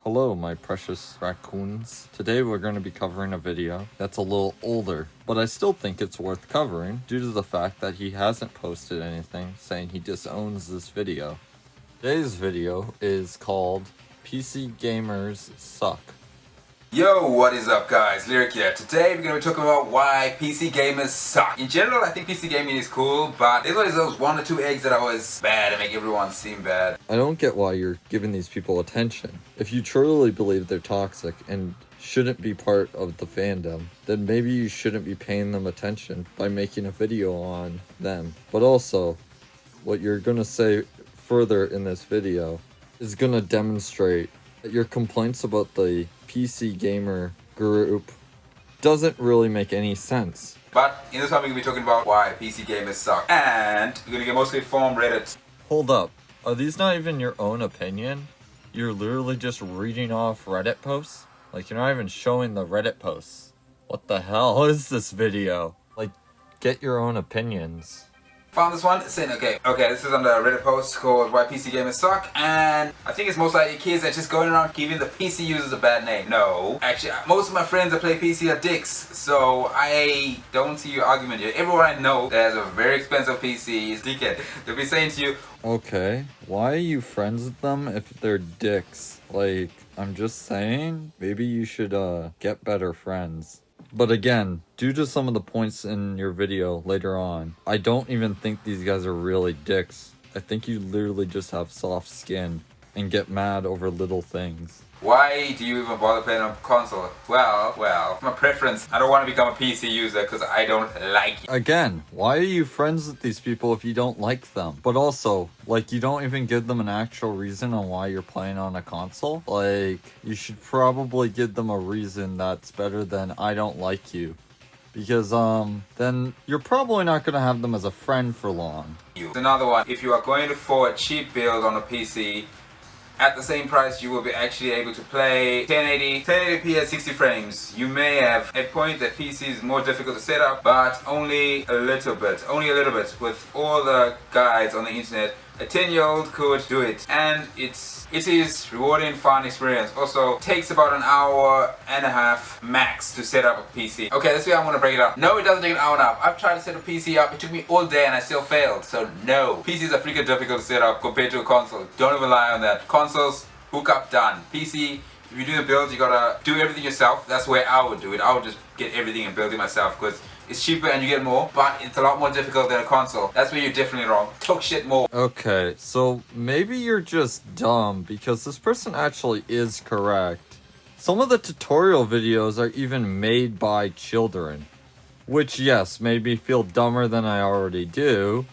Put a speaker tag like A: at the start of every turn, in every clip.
A: Hello, my precious raccoons. Today we're going to be covering a video that's a little older, but I still think it's worth covering due to the fact that he hasn't posted anything saying he disowns this video. Today's video is called PC Gamers Suck.
B: Yo, what is up guys? Lyric here. Today we're going to be talking about why PC gamers suck. In general, I think PC gaming is cool, but there's always those one or two eggs that are always bad and make everyone seem bad.
A: I don't get why you're giving these people attention. If you truly believe they're toxic and shouldn't be part of the fandom, then maybe you shouldn't be paying them attention by making a video on them. But also, what you're going to say further in this video is going to demonstrate that your complaints about the PC gamer group doesn't really make any sense.
B: But in this one we're going to be talking about why PC gamers suck. And we're going to get mostly from Reddit.
A: Hold up. Are these not even your own opinion? You're literally just reading off Reddit posts? Like, you're not even showing the Reddit posts. What the hell is this video? Like, get your own opinions.
B: Found this one saying, okay, this is on the Reddit post called Why PC Gamers Suck, and I think it's most likely kids that just going around giving the PC users a bad name. No, actually, most of my friends that play PC are dicks, so I don't see your argument here. Everyone I know that has a very expensive PC is dickhead. They'll be saying to you,
A: okay, why are you friends with them if they're dicks? Like, I'm just saying, maybe you should get better friends. But again, due to some of the points in your video later on, I don't even think these guys are really dicks. I think you literally just have soft skin and get mad over little things.
B: why do you even bother playing on console? Well, my preference, I don't want to become a PC user because I don't like it.
A: Again, why are you friends with these people if you don't like them? But also, like, you don't even give them an actual reason on why you're playing on a console? Like, you should probably give them a reason that's better than I don't like you. Because, then you're probably not gonna have them as a friend for long.
B: Another one, if you are going for a cheap build on a PC, at the same price you will be actually able to play 1080p at 60 frames. You may have a point that PC is more difficult to set up, but only a little bit. With all the guides on the internet, a 10-year-old could do it, and it is rewarding, fun experience. Also, takes about an hour and a half max to set up a PC. Okay, let's see how I'm gonna break it up. No, it doesn't take an hour and a half. I've tried to set a PC up, it took me all day and I still failed. So no, PCs are freaking difficult to set up compared to a console. Don't even rely on that. Consoles, hook up, done. PC, if you do the build, you gotta do everything yourself. That's where I would do it. I would just get everything and build it myself because it's cheaper and you get more, but it's a lot more difficult than a console. That's where you're definitely wrong. Talk shit more.
A: Okay, so maybe you're just dumb because this person actually is correct. Some of the tutorial videos are even made by children, which yes, made me feel dumber than I already do,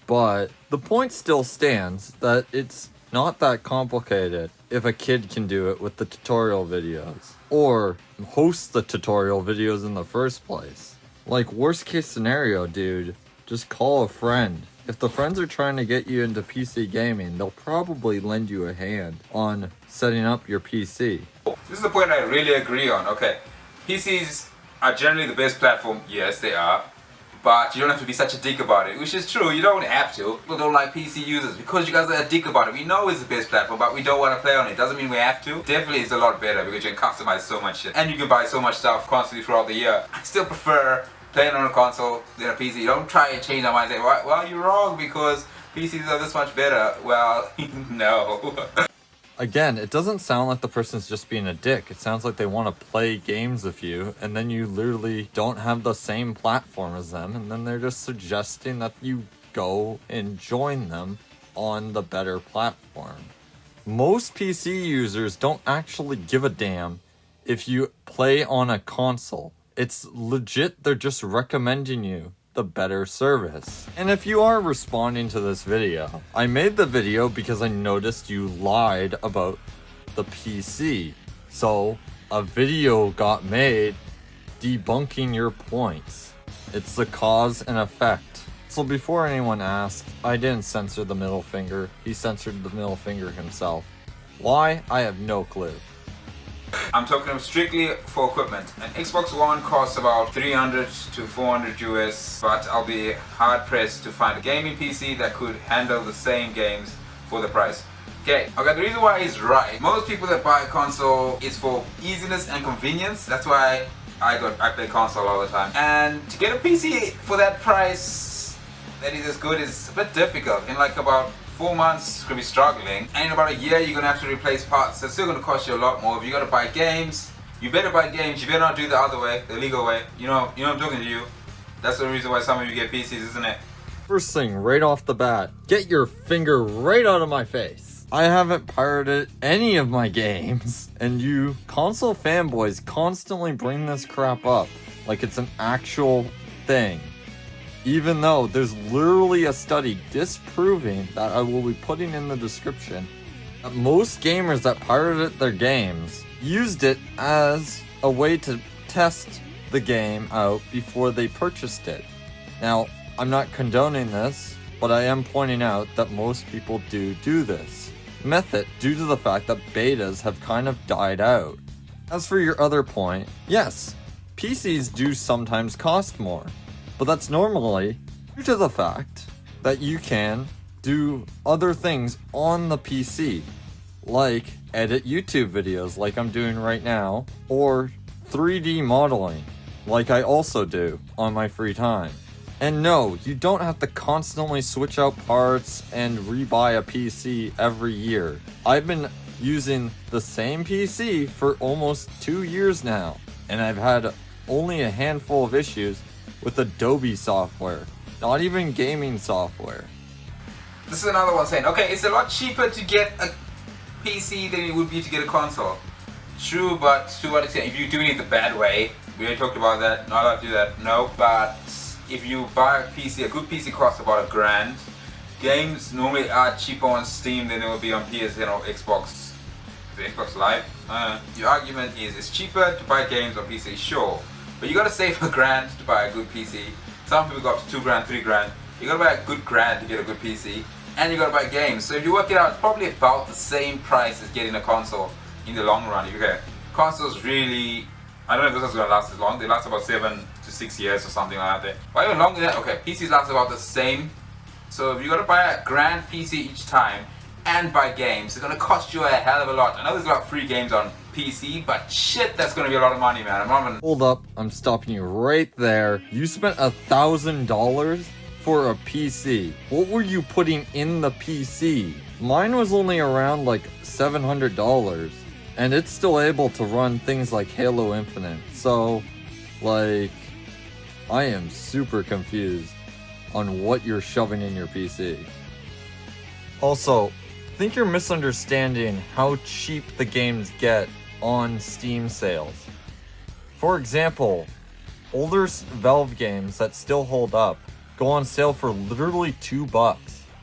A: but the point still stands that it's not that complicated if a kid can do it with the tutorial videos, or host the tutorial videos in the first place. Like, worst case scenario, dude, just call a friend. If the friends are trying to get you into PC gaming, they'll probably lend you a hand on setting up your PC.
B: This is the point I really agree on. Okay, PCs are generally the best platform. Yes, they are. But you don't have to be such a dick about it, which is true. You don't have to. People don't like PC users because you guys are a dick about it. We know it's the best platform, but we don't want to play on it. Doesn't mean we have to. Definitely it's a lot better because you can customize so much shit. And you can buy so much stuff constantly throughout the year. I still prefer playing on a console than a PC. Don't try and change our mind and say, well, you're wrong because PCs are this much better. Well, no.
A: Again, it doesn't sound like the person's just being a dick. It sounds like they want to play games with you, and then you literally don't have the same platform as them, and then they're just suggesting that you go and join them on the better platform. Most PC users don't actually give a damn if you play on a console. It's legit, they're just recommending you the better service. And if you are responding to this video, I made the video because I noticed you lied about the PC. So a video got made debunking your points. It's the cause and effect. So before anyone asked, I didn't censor the middle finger. He censored the middle finger himself. Why? I have no clue.
B: I'm talking strictly for equipment. An Xbox One costs about 300 to 400 US, but I'll be hard pressed to find a gaming PC that could handle the same games for the price. Okay, the reason why he's right, most people that buy a console is for easiness and convenience. That's why I play console all the time. And to get a PC for that price that is as good is a bit difficult. In like about 4 months, you're gonna be struggling. And in about a year, you're gonna have to replace parts. So it's still gonna cost you a lot more. If you gotta buy games, you better buy games. You better not do the other way, the legal way. You know I'm talking to you. That's the reason why some of you get PCs, isn't it?
A: First thing, right off the bat, get your finger right out of my face. I haven't pirated any of my games, and you console fanboys constantly bring this crap up like it's an actual thing. Even though there's literally a study disproving that I will be putting in the description that most gamers that pirated their games used it as a way to test the game out before they purchased it. Now, I'm not condoning this, but I am pointing out that most people do this method due to the fact that betas have kind of died out. As for your other point, yes, PCs do sometimes cost more, but that's normally due to the fact that you can do other things on the PC, like edit YouTube videos like I'm doing right now, or 3D modeling like I also do on my free time. And no, you don't have to constantly switch out parts and rebuy a PC every year. I've been using the same PC for almost 2 years now, and I've had only a handful of issues with Adobe software, not even gaming software.
B: This is another one saying, okay, it's a lot cheaper to get a PC than it would be to get a console. True, but to what extent? If you're doing it the bad way, we already talked about that, not allowed to do that, no, but if you buy a PC, a good PC costs about $1,000. Games normally are cheaper on Steam than they will be on PSN or Xbox. The Xbox Live. Your argument is it's cheaper to buy games on PC, sure, but you gotta save $1,000 to buy a good PC. Some people go up to $2,000, $3,000. You gotta buy a good grand to get a good PC, and you gotta buy games. So if you work it out, it's probably about the same price as getting a console in the long run. Okay, consoles really, I don't know if this is gonna last as long. They last about 7 to 6 years or something like that. But even longer than that, okay, PCs last about the same. So if you gotta buy a grand PC each time and buy games, it's gonna cost you a hell of a lot. I know there's a lot of free games on PC, but shit, that's gonna be a lot of money, man.
A: Hold up, I'm stopping you right there. You spent $1,000 for a PC. What were you putting in the PC? Mine was only around like $700. And it's still able to run things like Halo Infinite. So, like, I am super confused on what you're shoving in your PC. Also, I think you're misunderstanding how cheap the games get on Steam sales. For example, older Valve games that still hold up go on sale for literally $2.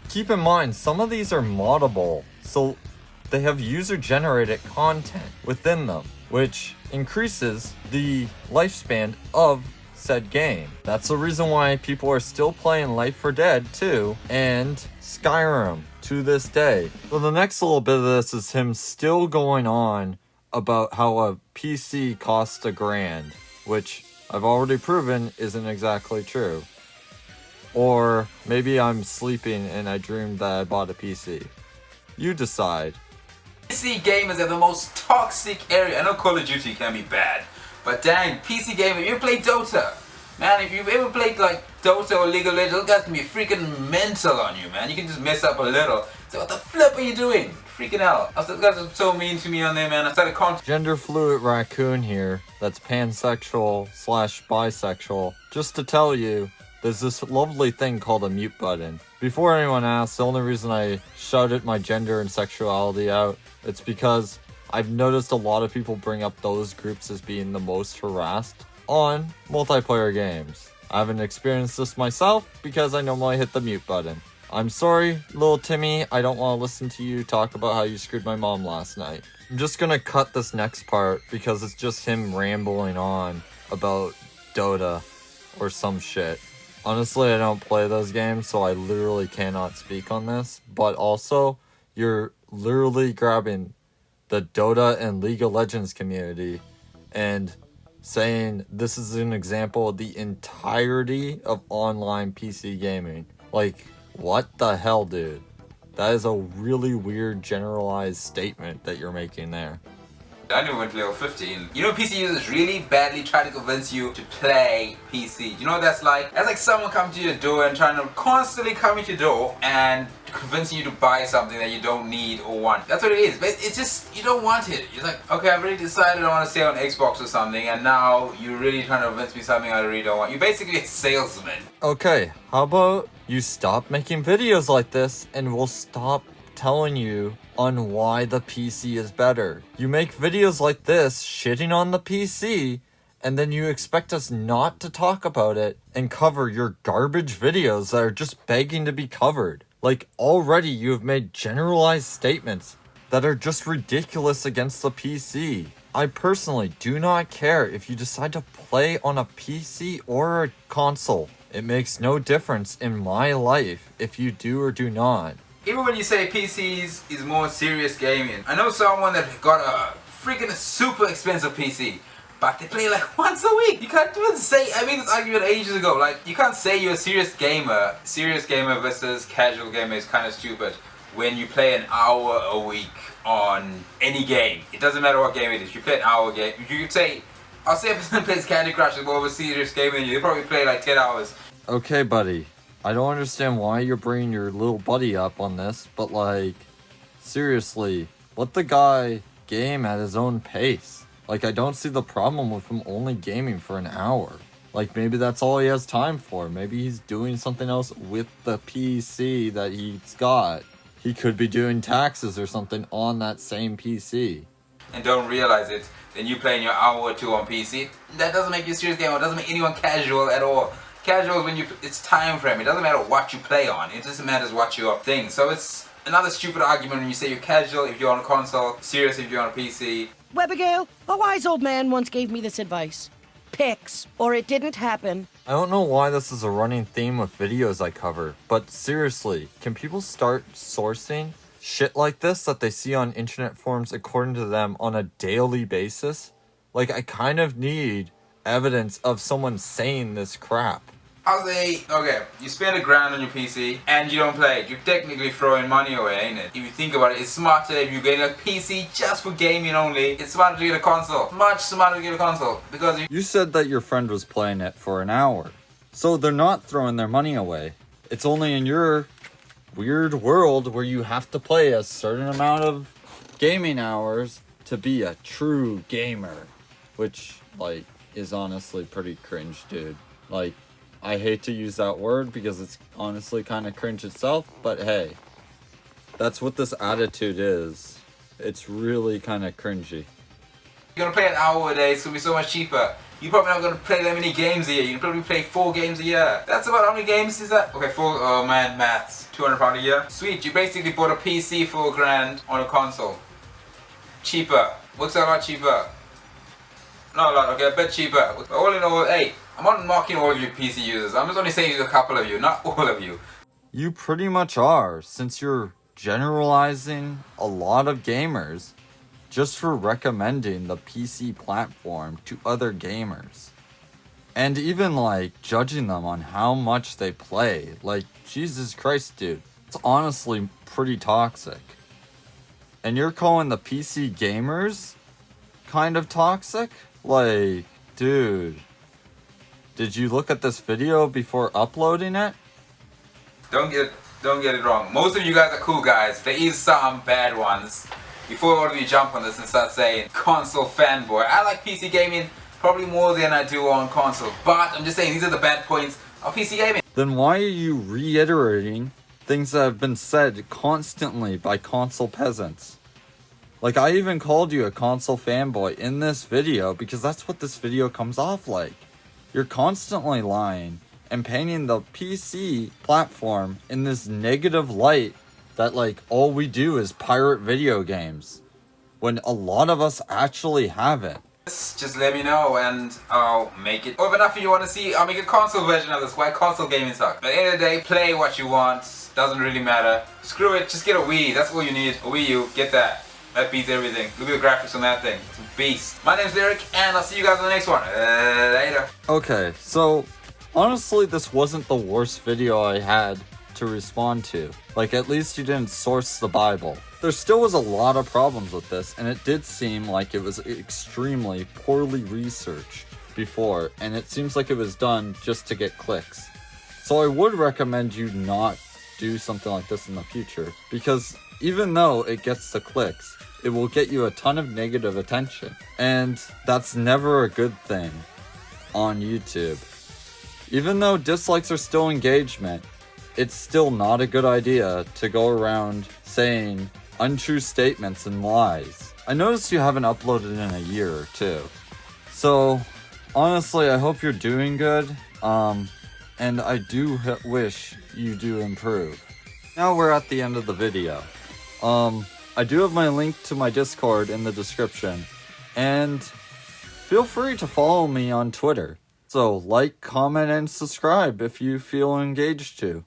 A: Keep in mind, some of these are moddable, so they have user-generated content within them, which increases the lifespan of said game. That's the reason why people are still playing Left 4 Dead 2 and Skyrim to this day. So the next little bit of this is him still going on about how a PC costs $1,000, which I've already proven isn't exactly true. Or maybe I'm sleeping and I dreamed that I bought a PC. You decide.
B: PC gamers are the most toxic area. I know Call of Duty can be bad, but dang, PC gamer, you play Dota. Man, if you've ever played like Dota or League of Legends, those guys can be freaking mental on you, man. You can just mess up a little. So what the flip are you doing? Freaking hell. Those guys are so mean to me on there, man. I started
A: Gender fluid raccoon here that's pansexual/bisexual. Just to tell you, there's this lovely thing called a mute button. Before anyone asks, the only reason I shouted my gender and sexuality out, it's because I've noticed a lot of people bring up those groups as being the most harassed on multiplayer games. I haven't experienced this myself because I normally hit the mute button. I'm sorry, little Timmy, I don't want to listen to you talk about how you screwed my mom last night. I'm just gonna cut this next part because it's just him rambling on about Dota or some shit. Honestly, I don't play those games, so I literally cannot speak on this. But also, you're literally grabbing the Dota and League of Legends community and saying this is an example of the entirety of online PC gaming. Like, what the hell, dude? That is a really weird generalized statement that you're making there.
B: I never went to level 15. You know, PC users really badly try to convince you to play PC. You know what that's like? That's like someone coming to your door and trying to constantly come to your door and convincing you to buy something that you don't need or want. That's what it is. But it's just, you don't want it. You're like, okay, I've already decided I want to stay on Xbox or something, and now you're really trying to convince me something I really don't want. You're basically a salesman.
A: Okay, how about you stop making videos like this and we'll stop telling you on why the PC is better. You make videos like this shitting on the PC, and then you expect us not to talk about it and cover your garbage videos that are just begging to be covered. Like, already you have made generalized statements that are just ridiculous against the PC. I personally do not care if you decide to play on a PC or a console. It makes no difference in my life if you do or do not.
B: Even when you say PCs is more serious gaming, I know someone that got a freaking super expensive PC, but they play like once a week. You can't even say, I made this argument ages ago, like you can't say you're a serious gamer versus casual gamer is kind of stupid when you play an hour a week on any game. It doesn't matter what game it is, you play an hour game. You could say, I'll say a person plays Candy Crush is more of a serious gamer than you, they probably play like 10 hours.
A: Okay, buddy. I don't understand why you're bringing your little buddy up on this, but like, seriously, let the guy game at his own pace. Like, I don't see the problem with him only gaming for an hour. Like, maybe that's all he has time for. Maybe he's doing something else with the PC that he's got. He could be doing taxes or something on that same PC.
B: And don't realize it, then you playing your hour or two on PC, that doesn't make you a serious gamer. It doesn't make anyone casual at all. Casual is when it's time frame. It doesn't matter what you play on. It just matters what your thing. So it's another stupid argument when you say you're casual if you're on a console, serious if you're on a PC.
C: Webigail, a wise old man once gave me this advice. Pics, or it didn't happen.
A: I don't know why this is a running theme with videos I cover, but seriously, can people start sourcing shit like this that they see on internet forums according to them on a daily basis? Like, I kind of need evidence of someone saying this crap.
B: I'll say, okay, you spend $1,000 on your PC and you don't play it. You're technically throwing money away, ain't it? If you think about it, it's smarter if you get a PC just for gaming only. It's smarter to get a console. Much smarter to get a console. Because
A: You said that your friend was playing it for an hour. So they're not throwing their money away. It's only in your weird world where you have to play a certain amount of gaming hours to be a true gamer. Which, like, is honestly pretty cringe, dude. Like, I hate to use that word because it's honestly kind of cringe itself, but hey, that's what this attitude is. It's really kind of cringy.
B: you're gonna play an hour a day, it's gonna be so much cheaper. You're probably not gonna play that many games a year. You can probably play 4 games a year. That's about how many games is that? Okay, 4, oh man, maths. £200 a year. Sweet, you basically bought a PC for $1,000 on a console. Cheaper. Works out a lot cheaper. Not a lot, okay, a bit cheaper. All in all, hey, I'm not mocking all of you PC users. I'm just only saying a couple of you, not all of you.
A: You pretty much are, since you're generalizing a lot of gamers just for recommending the PC platform to other gamers. And even like judging them on how much they play. Like, Jesus Christ, dude. It's honestly pretty toxic. And you're calling the PC gamers kind of toxic? Like, dude, did you look at this video before uploading it?
B: Don't get it wrong. Most of you guys are cool guys. There is some bad ones. Before all of you jump on this and start saying console fanboy. I like PC gaming probably more than I do on console. But I'm just saying these are the bad points of PC gaming.
A: Then why are you reiterating things that have been said constantly by console peasants? Like, I even called you a console fanboy in this video because that's what this video comes off like. You're constantly lying and painting the PC platform in this negative light that, like, all we do is pirate video games, when a lot of us actually have it.
B: Just let me know and I'll make it. Or if enough of you want to see, I'll make a console version of this. Why console gaming sucks. But at the end of the day, play what you want. Doesn't really matter. Screw it, just get a Wii. That's all you need. A Wii U, get that. That beats everything. Look at the graphics on that thing. It's a beast. My name's Lyric, and I'll see you guys on the next one. Later.
A: Okay, so honestly, this wasn't the worst video I had to respond to. Like, at least you didn't source the Bible. There still was a lot of problems with this, and it did seem like it was extremely poorly researched before, and it seems like it was done just to get clicks. So I would recommend you not do something like this in the future, because even though it gets the clicks, it will get you a ton of negative attention, and that's never a good thing on YouTube. Even though dislikes are still engagement, it's still not a good idea to go around saying untrue statements and lies. I noticed you haven't uploaded in a year or two. So, honestly, I hope you're doing good, and I do wish you do improve. Now we're at the end of the video. I do have my link to my Discord in the description, and feel free to follow me on Twitter. So like, comment, and subscribe if you feel engaged to.